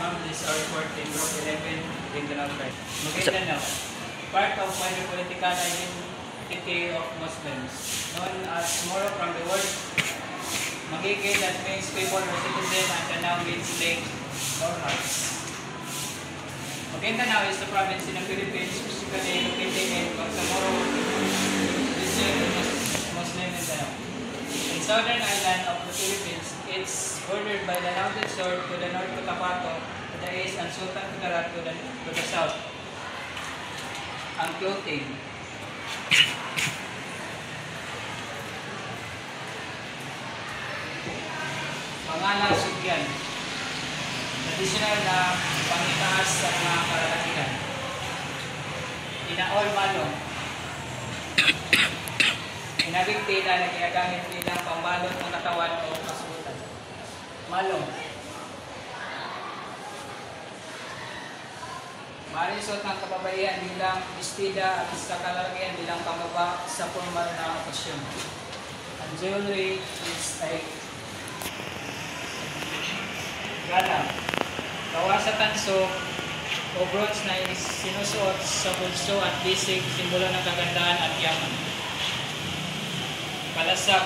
found this report in Group 11, Mindanao Tribe. Maguindanao, part of wider political identity of Muslims, known as Moro from the word Magigay, that means people or citizen, and Danao means lake or hearts. Maguindanao is the province in the Philippines, specifically located in Bangsamoro region of Muslim Mindanao. In southern island of the Philippines, it's bordered by the Lanao del Sur to the north, Cotabato to the east, and Sultan Kudarat to the south. Ang clothing. Pangala sugyan. Traditional na pangitaas sa mga kalalakihan. Inaol malong. Inabing tila na ginagamit nilang pambalot ng katawan o kasuotan. Malong. Marisot ng kababaihan bilang bestida at sa kalalakihan bilang pambaba sa formal na okasyon. Ang jewelry is like galang. Gawa sa tanso o bronze na sinusuot sa bulso at bisig, simbolo ng kagandahan at yaman. Palasak.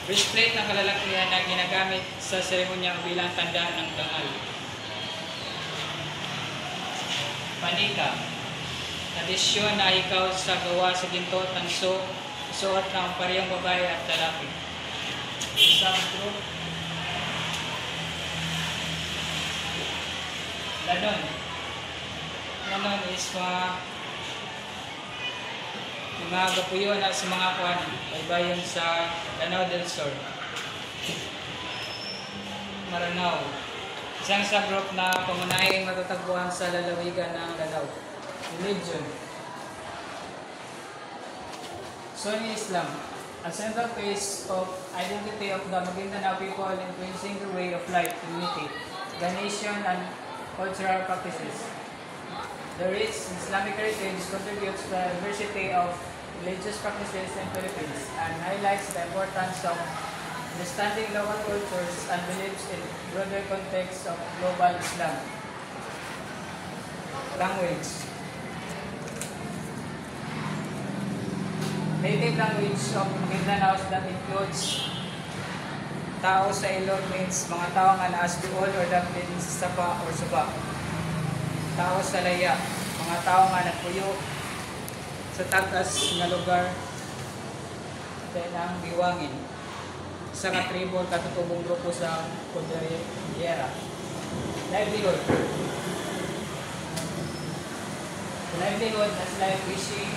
Breastplate ng kalalakihan na ginagamit sa seremonya bilang tanda ng dangal. Panika. Tradisyon na ikaw sa gawa sa ginto, tanso, suot ng parehong babae at lalaki. Isang group. Lanon. Lanon is mga gapuyo na sa mga kuwan, baybayon sa Lanao del Sur. Maranao. Isang subgroup na pamunahing matatagpuan sa lalawigan ng Lanao. Religion. Sunni Islam. A central piece of identity of the Maguindanao people influencing the way of life, community, the nation, and cultural practices. The rich Islamic heritage contributes to the diversity of religious practices in the Philippines and highlights the importance of understanding local cultures and beliefs in broader context of global Islam. Language. Native language of Mindanao that includes tao sa ilog means mga tao nga naas duol or dapit sa sapa or suba. Tao sa laya, mga tao nga nagpuyo sa tagas na lugar. Then ang biwangin. Sa katribo, katutubong grupo sa Cordillera. Livelihood. Livelihood as life fishing,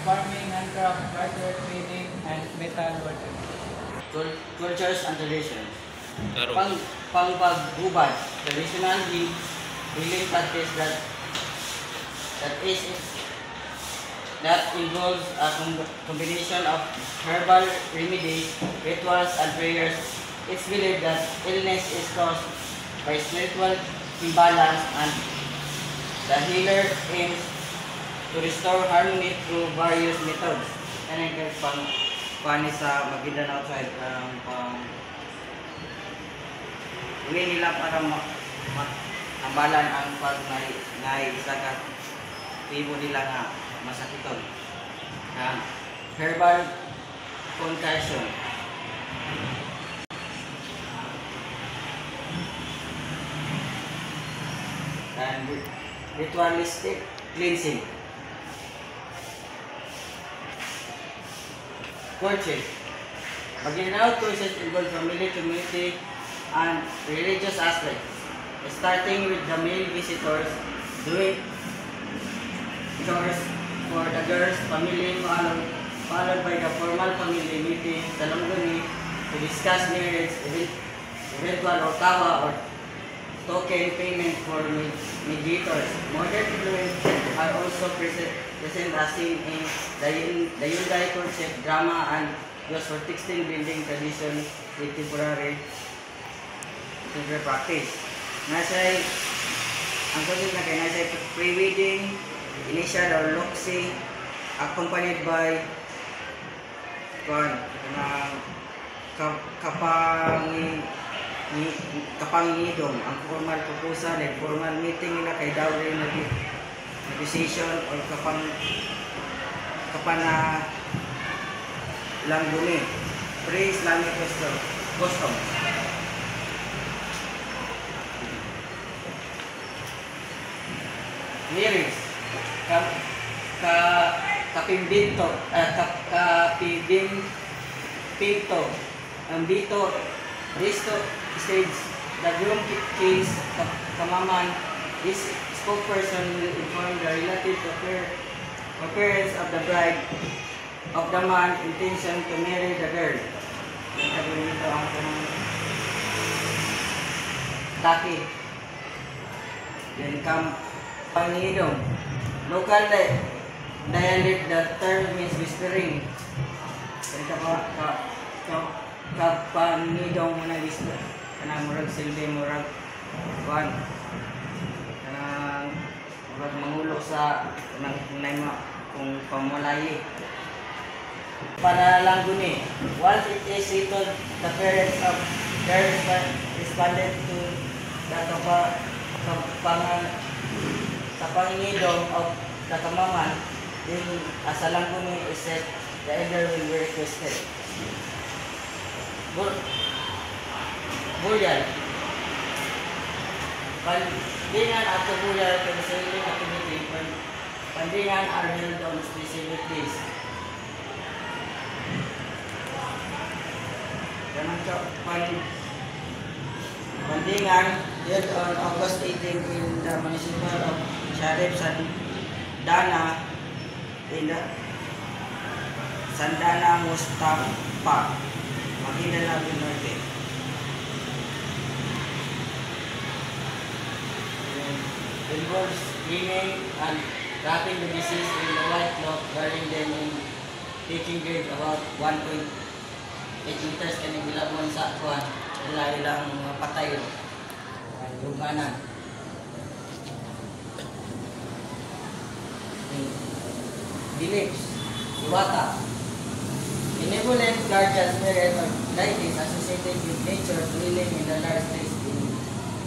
farming, handcraft, barter, trading, and metalworking. Cultures and traditions. Pangbagubad, traditional healing practice that involves a combination of herbal remedies, rituals, and prayers. It's believed that illness is caused by spiritual imbalance, and the healer aims to restore harmony through various methods. And pani sa Maguindanao side hindi nila para ambalan ang pag isa ka tibo nila nga masakiton. Herbal concoction. And ritualistic cleansing. Courtship. Maguindanao courses involve family, community, and religious aspects, starting with the male visitors doing chores for the girls' family, followed by the formal family meeting, salongguni, to discuss marriage, eventual or tawa or token payment for mediators. Modern influences are also present as seen in the Hyundai courtship drama and used for texting building tradition with temporary practice. Ang sabi na kay nasa pre-wedding, initial or loxy, accompanied by ni kapangidong ang formal proposal and formal meeting nila kay dawri na decision or kapana lang dumi pre-Islamic custom. Lyrics kapimbinto ambito Risto stage the groom case kamaman this spokesperson will inform the relative parents of the bride of the man intention to marry the girl. Sabihin nito ang taki. Then come panidong. Local dialect, the term means whispering. Panidong muna whisper. Kanang murag silbi, murag kuan. Kanang murag mangulok sa kanang kunay mo kung pamulayi. Para lang guni, once it is settled, the parents of their responded to the pangingidong of the kamaman, then as a lang guni is said, the elder will be requested. Burial. Pandingan after burial for the sailing activity, pandingan are held on specific days. Pandingan held on August 18 in the municipal of Sharif Sandana in the Sandana Mustafa, Maguindanao del Norte. Involves cleaning and wrapping the deceased in the white cloth, burying them in taking grave about 1.8 meters kani bilabon sa kuan ilang mga patay luganan. Beliefs, Iwata. Benevolent guardian spirit of deities associated with nature dwelling in the large trees in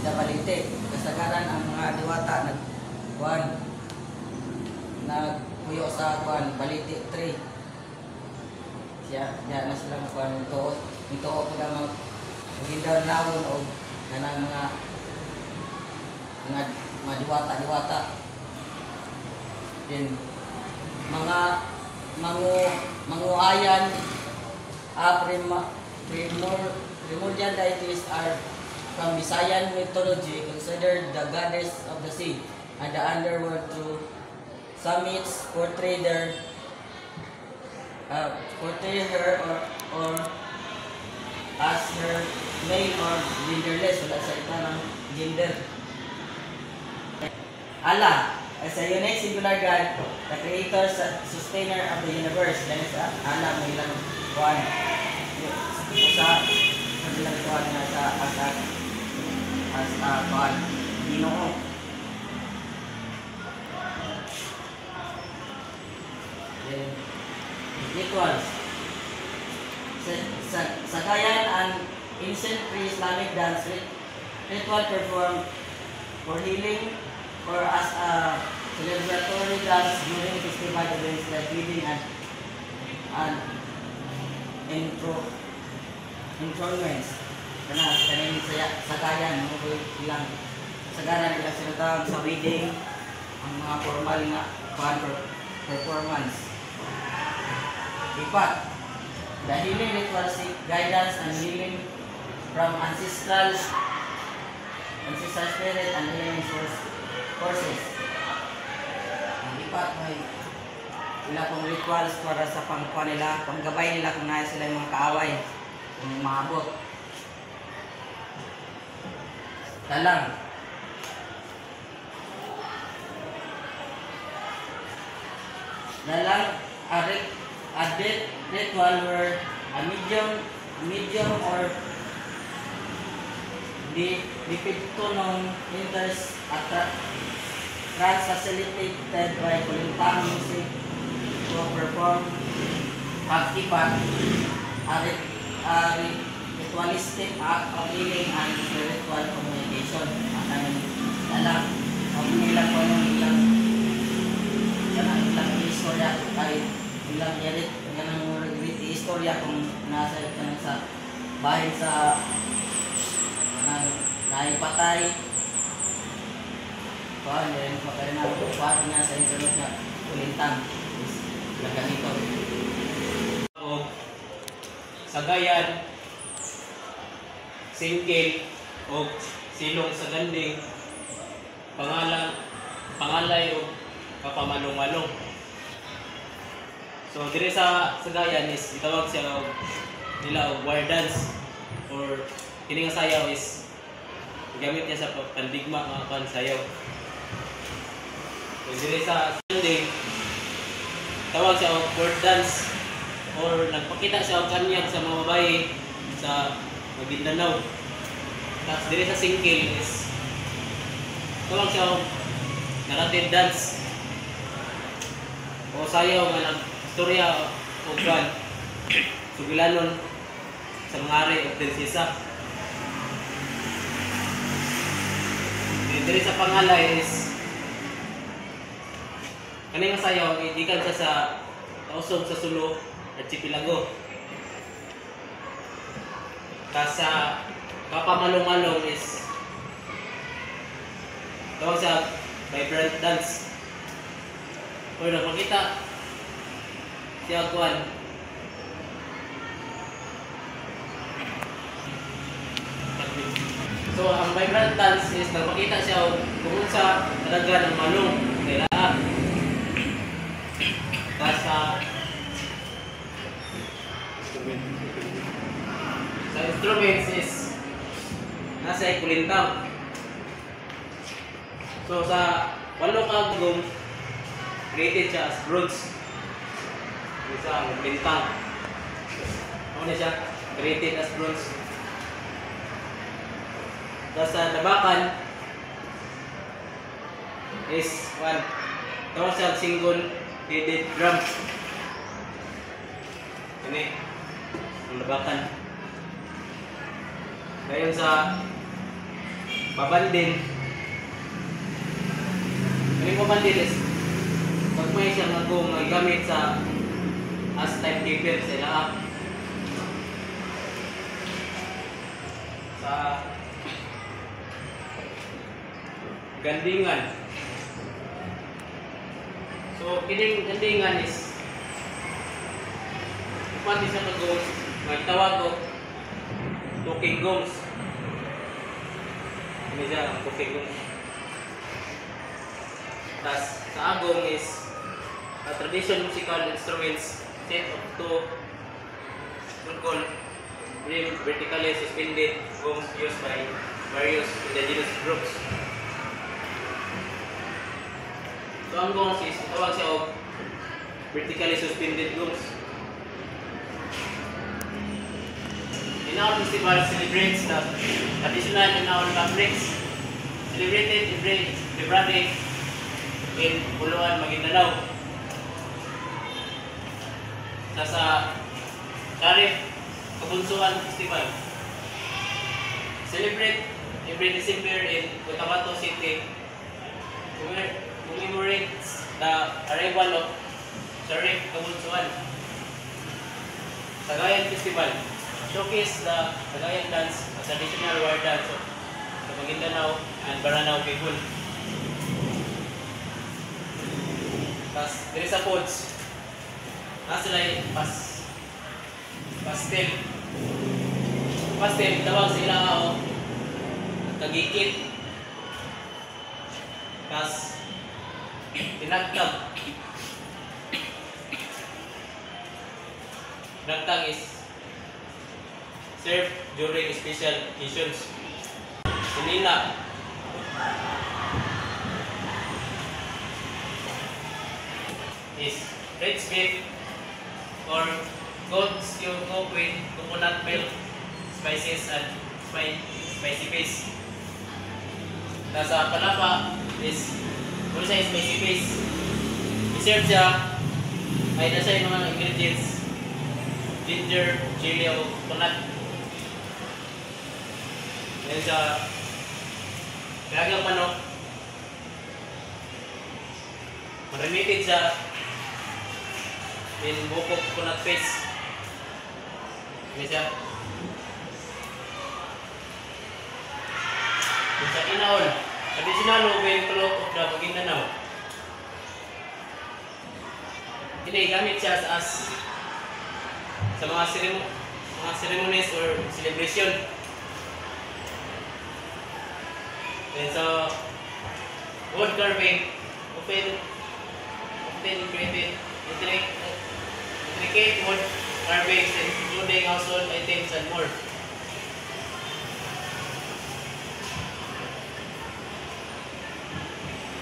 the Balite. Kasagaran ang mga diwata nagpuyo sa kuan Balite tree. Siya na sila kuan ito ko na magindar nawon o kanang mga diwata. Then mga manguayan primordial deities are from Visayan mythology considered the goddess of the sea and the underworld through summits portray her or as her male or genderless, wala sa ito ng gender. Allah, as a unique singular God, the creator, sustainer of the universe. Yan sa Allah, may ilang kuhan. Sa ilang kuhan na sa kuhan. Ginoo. Rituals. Sagayan and ancient pre-Islamic dance ritual performed for healing or as a celebratory dance during festival events like wedding and enthronements. Kanin sagayan mo ilang sagaran ilang sinutawag sa wedding ang mga formal nga performance. Ipat, the healing ritual seek guidance and healing from ancestral spirit and healing forces. Ang ipat may ilang pong rituals para sa pangkuha nila, panggabay nila kung naya sila yung mga kaaway, yung maabot. Dalang. Dalang a death ritual where a medium or dipictonon enters a trance facilitated by kulintang music to perform actipat a ritual ritualistic act of healing and spiritual communication. Ang alam, ang ilang ko ng ilang istorya kahit ilang yarit, ilang istorya kung nasa sa bahay sa naipatay. Kuhaan, yun patay na kuhaan niya sa internet na ulintang na ganito. Sagayan, singkil, o silong sa ganding, pangalay o kapamalong-malong. So dire sa sagayan is itawag siya nila og war dance or kini nga sayaw is gamit niya sa pandigma nga pansayaw. So dire sa ganding tawag siya og word dance or nagpakita siya og kanyag sa mga babae sa Maguindanao. Tapos dire sa singkil is tawag siya og narrative dance o sayaw nga nagstorya o kan sugilanon sa mga ari o prinsesa. Dire sa pangalay is kani nga sayaw gikan siya sa tausog sa Sulu Archipelago. Sa kapamalong-malong is tawag sa vibrant dance. O nakakita siya kuan so ang vibrant dance is nakakita siya kung sa talaga ng malong kailangan. Sa instruments is nasa kulintang. So sa walong kagum created siya as bronze. Isa ang kulintang. Ano siya? Created as bronze. Sa dabakan is one. Tawag siya single headed drum. Ini ang dabakan. Ngayon sa babandin, yung babandin is pag may siya magong gamit sa as timekeeper sa ilaap. Sa gandingan. So kining gandingan is pati sa magong may tawag o talking gongs. Ini siya ang talking gongs. Tas sa agong is a traditional musical instruments set of two called vertically suspended gongs used by various indigenous groups. So ang gongs is tawag siya og vertically suspended gongs. Inaon Festival celebrates the traditional Inaon fabrics celebrated every February in Buluan, Maguindanao. Sa Sharif Kabunsuan Festival celebrate every December in Cotabato City commemorates the arrival of Sharif Kabunsuan. Sagayan Festival showcase the Sagayan dance, a traditional war dance of the Maguindanao and Baranao people. Tapos, dito sa foods, nasa sila pastel. Pastel, tawag sila o kagikit. Tapos, tinagtag. Tinagtag is served during special occasions. Sinila. Is red beef or goat stew cooked with coconut milk, spices and spicy paste. Nasa palapa is kung siya spicy paste. I-serve siya ay nasa yung mga ingredients ginger, chili o coconut. Ngayon sa Gagang Manok, marinated sa in buko coconut paste. Ngayon siya. Ngayon sa inaon, traditional oven cloth of the Maguindanao. Hindi, gamit siya as sa mga ceremonies or celebration. Then so, wood carving, often created intricate wood carvings including household items and more.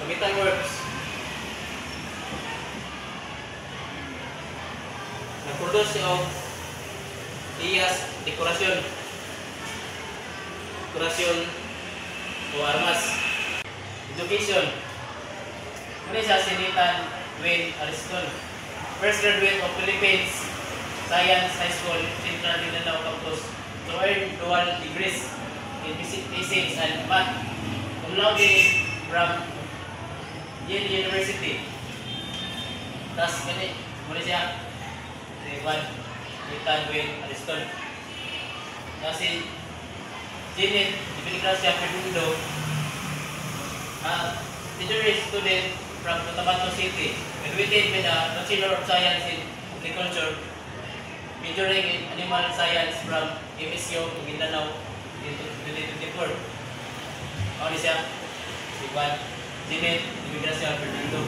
Kamitan works. Nag-produce siya og iyas dekorasyon o armas. Education. Muna siya sinitan Wayne Ariston, first graduate of Philippines Science High School, Central Mindanao Campus, to earn dual degrees in physics and math. Cum laude from Yale University. Tapos muna siya si Nathan Wayne Ariston. Tapos si Janet Dipinicracia Perdundo, literary student from Cotabato City, graduated with a Bachelor of Science in Agriculture, majoring in Animal Science from MSU Maguindanao in 2024. Ako ni siya, si Janet Dipinicracia Perdundo.